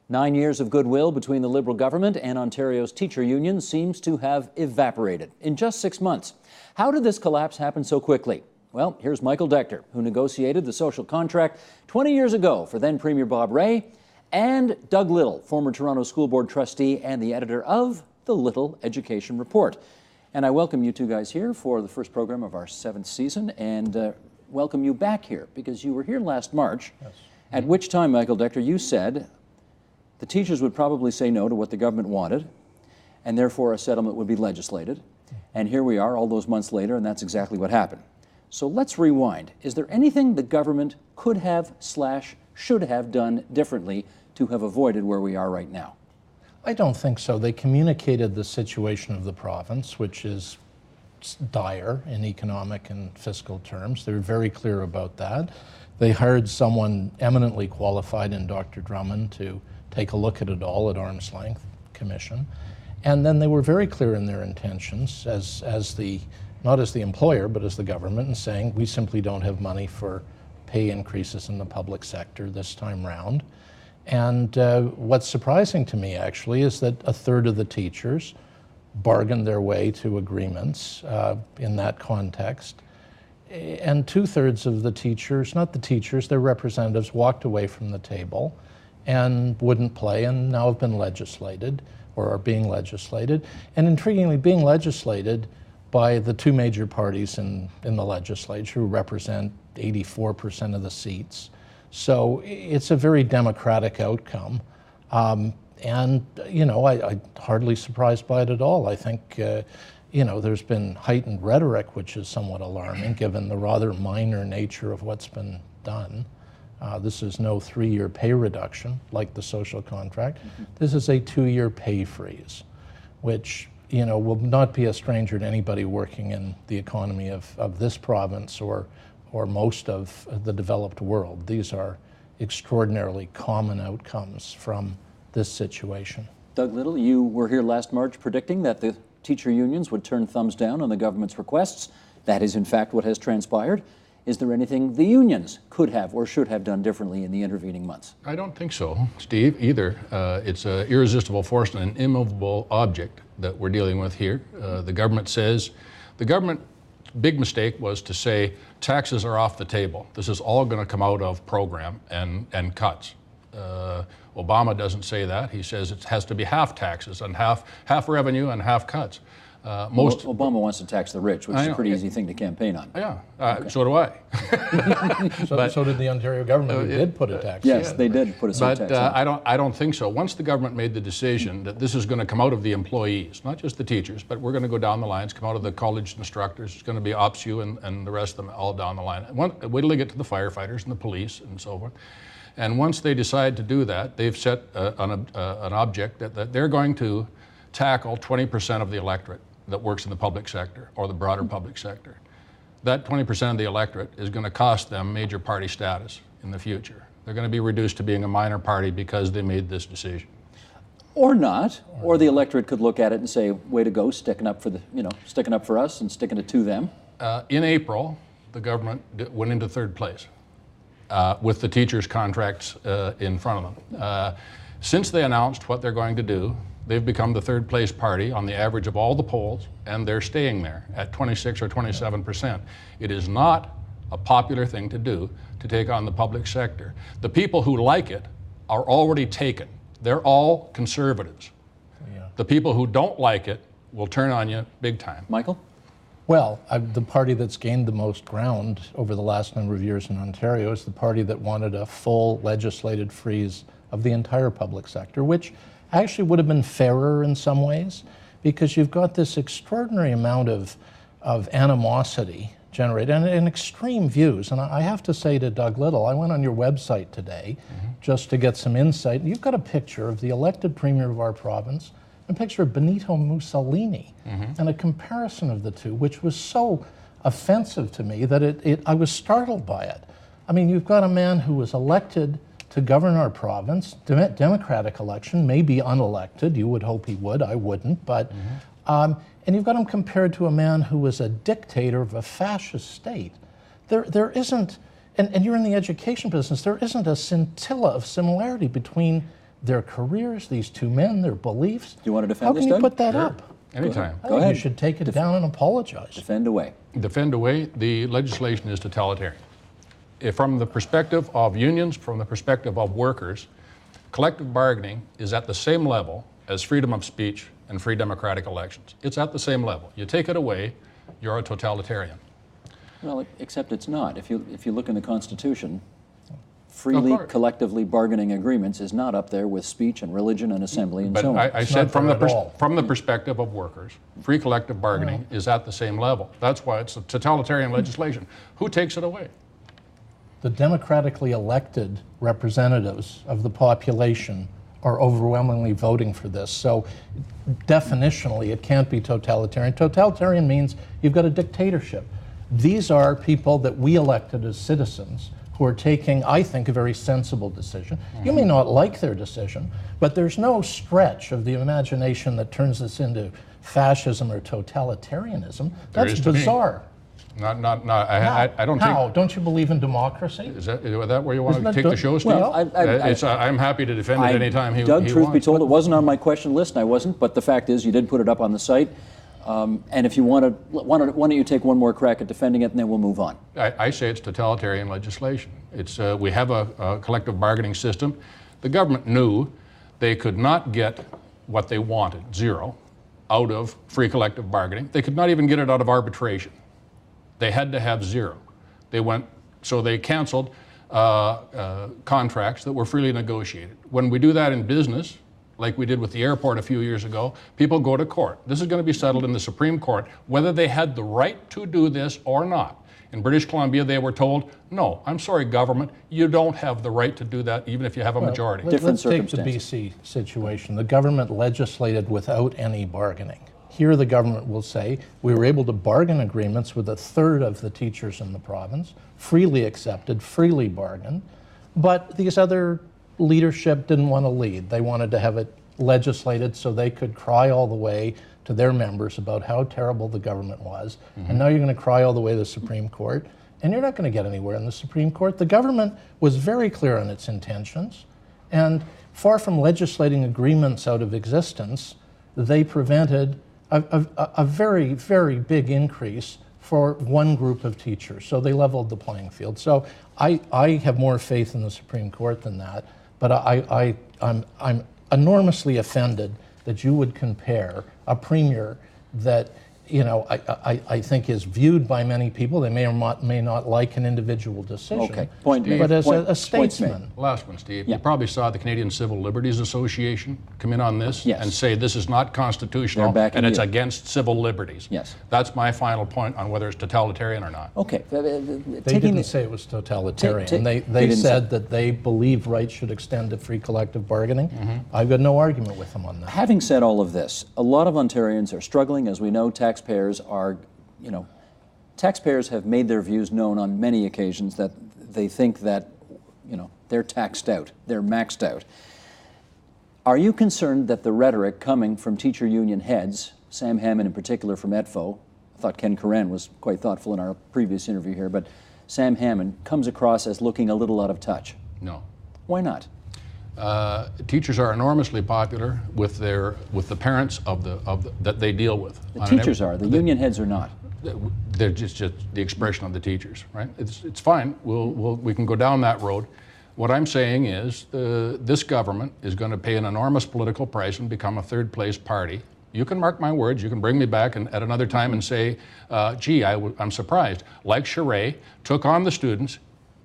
9 years of goodwill between the Liberal government and Ontario's teacher union seems to have evaporated in just 6 months. How did this collapse happen so quickly? Well, here's Michael Decter, who negotiated the social contract 20 years ago for then Premier Bob Rae, and Doug Little, former Toronto School Board trustee and the editor of the Little Education Report. And I welcome you two guys here for the first program of our 7th season, and welcome you back here because you were here last March, yes. At which time, Michael Decter, you said the teachers would probably say no to what the government wanted, and therefore a settlement would be legislated. And here we are all those months later, and that's exactly what happened. So let's rewind. Is there anything the government could have / should have done differently to have avoided where we are right now? I don't think so. They communicated the situation of the province, which is dire in economic and fiscal terms. They're very clear about that. They hired someone eminently qualified in Dr. Drummond to take a look at it all at arm's length commission. And then they were very clear in their intentions not as the employer, but as the government, in saying we simply don't have money for pay increases in the public sector this time round. And what's surprising to me actually is that a third of the teachers bargained their way to agreements in that context. And 2/3 of the teachers, not the teachers, their representatives, walked away from the table and wouldn't play, and now have been legislated or are being legislated. And intriguingly, being legislated by the two major parties in the legislature who represent 84% of the seats. So it's a very democratic outcome. And, you know, I'm hardly surprised by it at all. I think, you know, there's been heightened rhetoric, which is somewhat alarming given the rather minor nature of what's been done. This is no 3-year pay reduction like the social contract. This is a 2-year pay freeze, which, you know, will not be a stranger to anybody working in the economy of this province or most of the developed world. These are extraordinarily common outcomes from this situation. Doug Little, you were here last March predicting that the teacher unions would turn thumbs down on the government's requests. That is, in fact, what has transpired. Is there anything the unions could have or should have done differently in the intervening months? I don't think so, Steve, either. It's an irresistible force and an immovable object that we're dealing with here. The government says, the government big mistake was to say taxes are off the table. This is all going to come out of program and cuts. Obama doesn't say that. He says it has to be half taxes and half revenue and half cuts. Obama wants to tax the rich, which is a pretty easy thing to campaign on. Yeah, okay. So do I. So did the Ontario government, who did put a tax. Yes, they did put a surtax on. I don't think so. Once the government made the decision that this is going to come out of the employees, not just the teachers, but we're going to go down the lines, come out of the college instructors, it's going to be OPSU and the rest of them all down the line. Wait till they get to the firefighters and the police and so forth. And once they decide to do that, they've set an object that they're going to tackle 20% of the electorate that works in the public sector or the broader public sector. That 20% of the electorate is going to cost them major party status in the future. They're going to be reduced to being a minor party because they made this decision. Or not, or the electorate could look at it and say, way to go, sticking up for us and sticking it to them. In April, the government went into 3rd place with the teachers' contracts in front of them. Since they announced what they're going to do, they've become the 3rd place party on the average of all the polls, and they're staying there at 26 or 27%. It is not a popular thing to do to take on the public sector. The people who like it are already taken. They're all conservatives. Yeah. The people who don't like it will turn on you big time. Michael? Well, the party that's gained the most ground over the last number of years in Ontario is the party that wanted a full legislated freeze of the entire public sector, which actually would have been fairer in some ways, because you've got this extraordinary amount of animosity generated and extreme views. And I have to say to Doug Little, I went on your website today just to get some insight. You've got a picture of the elected premier of our province, a picture of Benito Mussolini, and a comparison of the two, which was so offensive to me that I was startled by it. I mean, you've got a man who was elected to govern our province, democratic election, maybe unelected. You would hope he would, I wouldn't, but, and you've got him compared to a man who was a dictator of a fascist state. There isn't, and you're in the education business, there isn't a scintilla of similarity between their careers, these two men, their beliefs. Do you want to defend this, How can you Doug? put that Sure. up? Anytime. I think you should take it down and apologize. Defend away. Defend away. The legislation is totalitarian. From the perspective of unions, from the perspective of workers, collective bargaining is at the same level as freedom of speech and free democratic elections. It's at the same level. You take it away, you're a totalitarian. Well, except it's not. If you look in the Constitution, freely, collectively bargaining agreements is not up there with speech and religion and assembly and But so on. I said from the perspective of workers, free collective bargaining is at the same level. That's why it's a totalitarian legislation. Who takes it away? The democratically elected representatives of the population are overwhelmingly voting for this. So definitionally, it can't be totalitarian. Totalitarian means you've got a dictatorship. These are people that we elected as citizens who are taking, I think, a very sensible decision. You may not like their decision, but there's no stretch of the imagination that turns this into fascism or totalitarianism. That's bizarre. I don't How? think. Don't you believe in democracy? Is that where you want Isn't to that take the show, Steve? well, I'm happy to defend it anytime he Doug, he truth wants. be told, it wasn't on my question list, and I wasn't, but the fact is you did put it up on the site. And if you want to, why don't you take one more crack at defending it, and then we'll move on. I say it's totalitarian legislation. We have a collective bargaining system. The government knew they could not get what they wanted, zero, out of free collective bargaining. They could not even get it out of arbitration. They had to have zero. So they canceled contracts that were freely negotiated. When we do that in business, like we did with the airport a few years ago, people go to court. This is going to be settled in the Supreme Court, whether they had the right to do this or not. In British Columbia, they were told, no, I'm sorry, government, you don't have the right to do that, even if you have a majority. Let's take the BC situation. The government legislated without any bargaining. Here the government will say, we were able to bargain agreements with a third of the teachers in the province, freely accepted, freely bargained, but these other leadership didn't want to lead. They wanted to have it legislated so they could cry all the way to their members about how terrible the government was. And now you're going to cry all the way to the Supreme Court, and you're not going to get anywhere in the Supreme Court. The government was very clear on its intentions, and far from legislating agreements out of existence, they prevented a very, very big increase for one group of teachers. So they leveled the playing field. So I have more faith in the Supreme Court than that, but I'm enormously offended that you would compare a premier that I think is viewed by many people. They may or may not like an individual decision. Okay, point made. But as Point- a statesman. Last one, Steve. Yeah. You probably saw the Canadian Civil Liberties Association come in on this Yes. and say this is not constitutional They're backing and it's you. against civil liberties. Yes. That's my final point on whether it's totalitarian or not. Okay. They didn't say it was totalitarian. They didn't said say- that they believe rights should extend to free collective bargaining. I've got no argument with them on that. Having said all of this, a lot of Ontarians are struggling. As we know, taxpayers have made their views known on many occasions that they think that, they're taxed out, they're maxed out. Are you concerned that the rhetoric coming from teacher union heads, Sam Hammond in particular from ETFO, I thought Ken Coran was quite thoughtful in our previous interview here, but Sam Hammond comes across as looking a little out of touch? No. Why not? Teachers are enormously popular with the parents that they deal with. The teachers are, the union heads are not. They're just the expression of the teachers, right? It's fine. We can go down that road. What I'm saying is this government is going to pay an enormous political price and become a third-place party. You can mark my words. You can bring me back at another time and say, gee, I'm surprised. Like Charest, took on the students,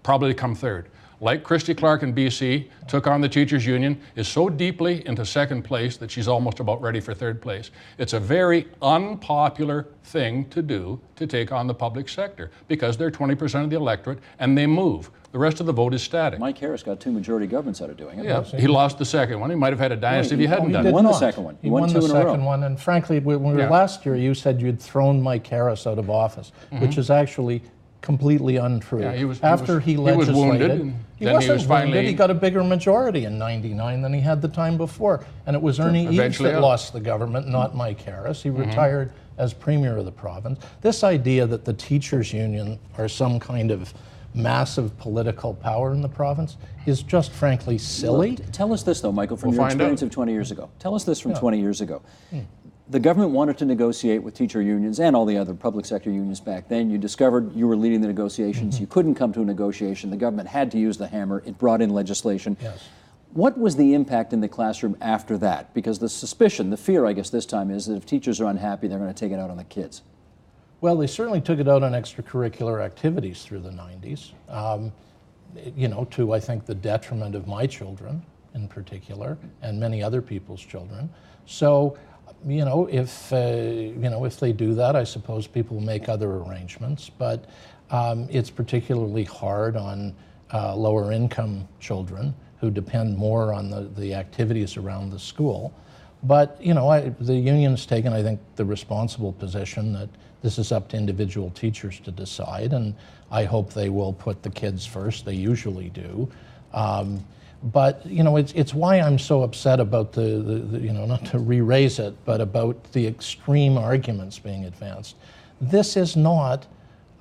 probably come third. Like Christy Clark in BC, took on the teachers union, is so deeply into second place that she's almost about ready for third place. It's a very unpopular thing to do to take on the public sector because they're 20% of the electorate and they move. The rest of the vote is static. Mike Harris got 2 majority governments out of doing it. Yeah, he lost the second one. He might have had a dynasty if he hadn't he done did it. won the second one. He won 2 the in a row. second one, and frankly, when we were Yeah. last year, you said you'd thrown Mike Harris out of office, which is actually completely untrue. Yeah, he was legislated, wounded, and he then wasn't he was finally. wounded. He got a bigger majority in '99 than he had the time before, and it was Ernie Eves Eventually, that yeah. lost the government, not Mike Harris. He retired as premier of the province. This idea that the teachers union are some kind of massive political power in the province is just frankly silly. Well, tell us this, though, Michael, from your experience of 20 years ago. Tell us this from 20 years ago. The government wanted to negotiate with teacher unions and all the other public sector unions back then. You discovered you were leading the negotiations. You couldn't come to a negotiation. The government had to use the hammer. It brought in legislation. Yes. What was the impact in the classroom after that? Because the suspicion, the fear, I guess, this time is that if teachers are unhappy, they're going to take it out on the kids. Well, they certainly took it out on extracurricular activities through the 90s, you know, to, I think, the detriment of my children in particular and many other people's children. So, you know, if they do that, I suppose people make other arrangements, but it's particularly hard on lower income children who depend more on the activities around the school. But, you know, the union's taken, I think, the responsible position that this is up to individual teachers to decide, and I hope they will put the kids first. They usually do. But, you know, it's why I'm so upset about the you know, not to re-raise it, but about the extreme arguments being advanced. This is not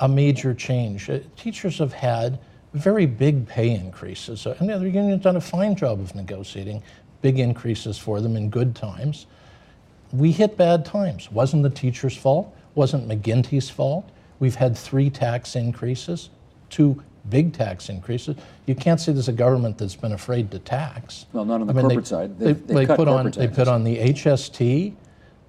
a major change. Teachers have had very big pay increases, and the other union's done a fine job of negotiating big increases for them in good times. We hit bad times. Wasn't the teacher's fault, wasn't McGuinty's fault. We've had 3 tax increases, 2 big tax increases. You can't say there's a government that's been afraid to tax. Well, not on the corporate side. They cut put corporate they taxes. put on the HST,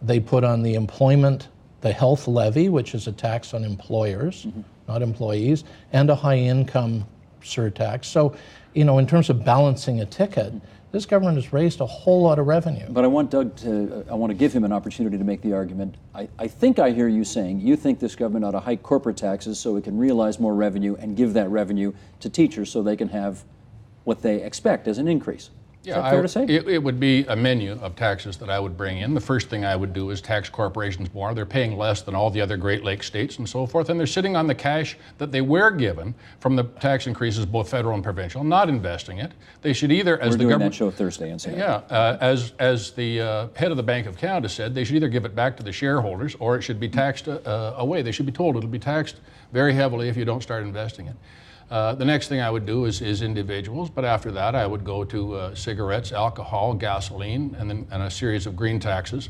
they put on the employment, the health levy, which is a tax on employers, not employees, and a high income surtax. So, you know, in terms of balancing a ticket, this government has raised a whole lot of revenue. But I want Doug to, I want to give him an opportunity to make the argument. I think I hear you saying you think this government ought to hike corporate taxes so it can realize more revenue and give that revenue to teachers so they can have what they expect as an increase. Is that fair to say? It would be a menu of taxes that I would bring in. The first thing I would do is tax corporations more. They're paying less than all the other Great Lakes states and so forth, and they're sitting on the cash that they were given from the tax increases, both federal and provincial, not investing it. They should either, as We're the doing government, that show Thursday and Saturday. yeah, as the head of the Bank of Canada said, they should either give it back to the shareholders or it should be taxed away. They should be told it'll be taxed very heavily if you don't start investing it. The next thing I would do is individuals, but after that I would go to cigarettes, alcohol, gasoline, and a series of green taxes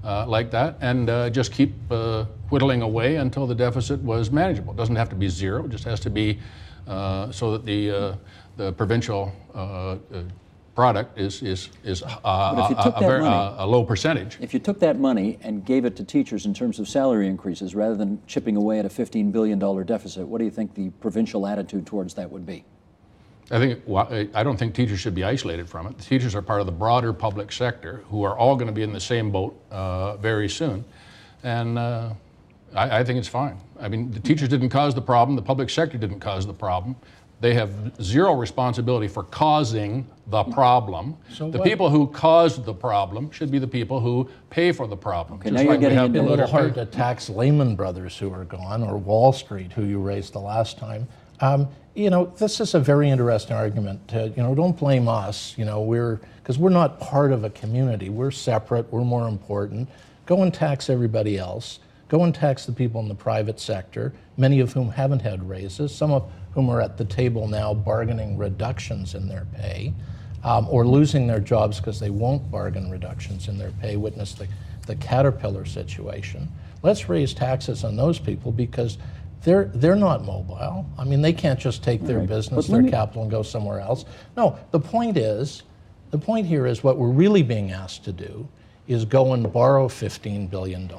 like that, and just keep whittling away until the deficit was manageable. It doesn't have to be zero, it just has to be so that the provincial product is a low percentage. If you took that money and gave it to teachers in terms of salary increases rather than chipping away at a $15 billion deficit, what do you think the provincial attitude towards that would be? I don't think teachers should be isolated from it. The teachers are part of the broader public sector who are all going to be in the same boat very soon. And I think it's fine. I mean, the teachers didn't cause the problem. The public sector didn't cause the problem. They have zero responsibility for causing the problem. So the people who caused the problem should be the people who pay for the problem. Okay, now you're getting into a little hard to tax Lehman Brothers who are gone, or Wall Street, who you raised the last time. You know, this is a very interesting argument. You know, don't blame us. You know, because we're not part of a community. We're separate. We're more important. Go and tax everybody else. Go and tax the people in the private sector, many of whom haven't had raises, some of whom are at the table now bargaining reductions in their pay, or losing their jobs because they won't bargain reductions in their pay. Witness the Caterpillar situation. Let's raise taxes on those people because they're not mobile. I mean, they can't just take their business, their capital, and go somewhere else. No, the point here is what we're really being asked to do is go and borrow $15 billion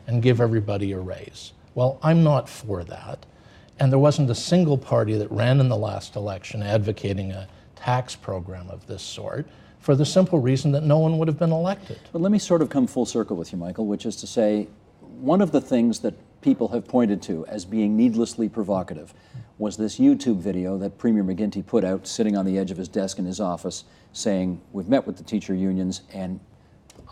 and give everybody a raise. Well, I'm not for that. And there wasn't a single party that ran in the last election advocating a tax program of this sort for the simple reason that no one would have been elected. But let me sort of come full circle with you, Michael, which is to say, one of the things that people have pointed to as being needlessly provocative was this YouTube video that Premier McGuinty put out sitting on the edge of his desk in his office saying, we've met with the teacher unions and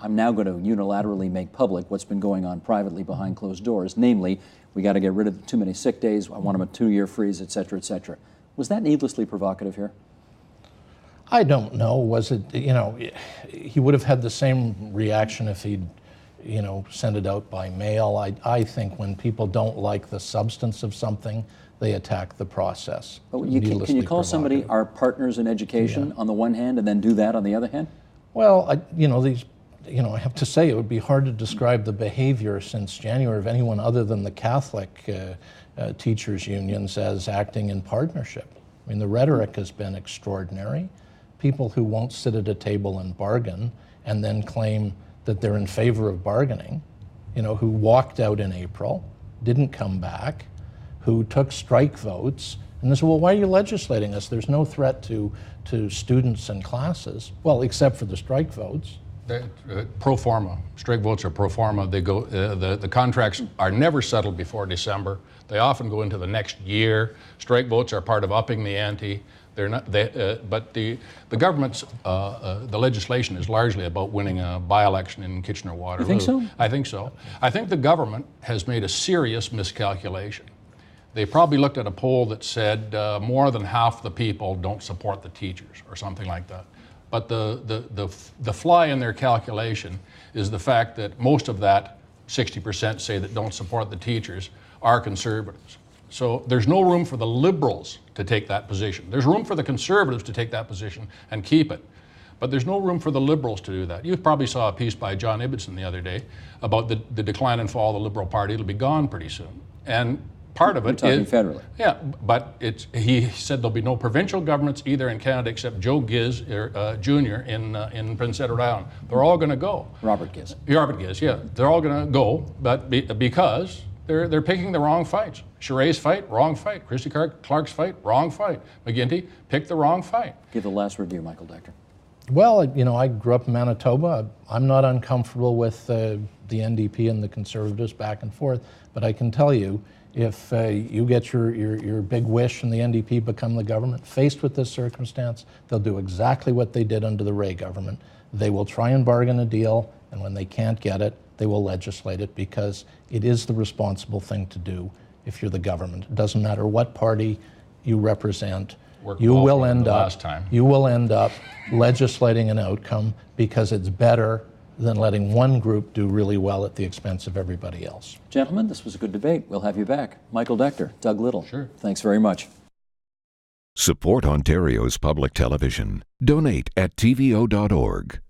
I'm now going to unilaterally make public what's been going on privately behind closed doors, namely, we got to get rid of too many sick days, I want them a 2-year freeze, et cetera, et cetera. Was that needlessly provocative here? I don't know. Was it, you know, he would have had the same reaction if he'd, you know, sent it out by mail. I think when people don't like the substance of something, they attack the process. But can you Needlessly call somebody provocative. our partners in education on the one hand and then do that on the other hand? Well, I have to say it would be hard to describe the behavior since January of anyone other than the Catholic teachers' unions as acting in partnership. I mean, the rhetoric has been extraordinary. People who won't sit at a table and bargain and then claim that they're in favor of bargaining, who walked out in April, didn't come back, who took strike votes, and they said, well, why are you legislating us? There's no threat to students and classes. Well, except for the strike votes. Pro forma. Strike votes are pro forma. They go. The contracts are never settled before December. They often go into the next year. Strike votes are part of upping the ante. They're not. But the government's the legislation is largely about winning a by-election in Kitchener-Waterloo. You think so? I think so. I think the government has made a serious miscalculation. They probably looked at a poll that said more than half the people don't support the teachers, or something like that. But the fly in their calculation is the fact that most of that 60% say that don't support the teachers are conservatives. So there's no room for the Liberals to take that position. There's room for the Conservatives to take that position and keep it. But there's no room for the Liberals to do that. You probably saw a piece by John Ibbitson the other day about the decline and fall of the Liberal Party. It'll be gone pretty soon. And part of it is federally. Yeah, but he said there'll be no provincial governments either in Canada except Joe Giz Jr. in Prince Edward Island. They're all going to go. Robert Giz. Robert Giz, yeah. They're all going to go, but because they're picking the wrong fights. Charest's fight, wrong fight. Christy Clark's fight, wrong fight. McGuinty picked the wrong fight. Give the last review, Michael Decter. Well, I grew up in Manitoba. I'm not uncomfortable with the NDP and the Conservatives back and forth, but I can tell you, if you get your big wish and the NDP become the government, faced with this circumstance, they'll do exactly what they did under the Ray government. They will try and bargain a deal, and when they can't get it, they will legislate it, because it is the responsible thing to do if you're the government. It doesn't matter what party you represent. You will end up legislating an outcome, because it's better than letting one group do really well at the expense of everybody else. Gentlemen, this was a good debate. We'll have you back. Michael Decter, Doug Little. Sure. Thanks very much. Support Ontario's public television. Donate at tvo.org.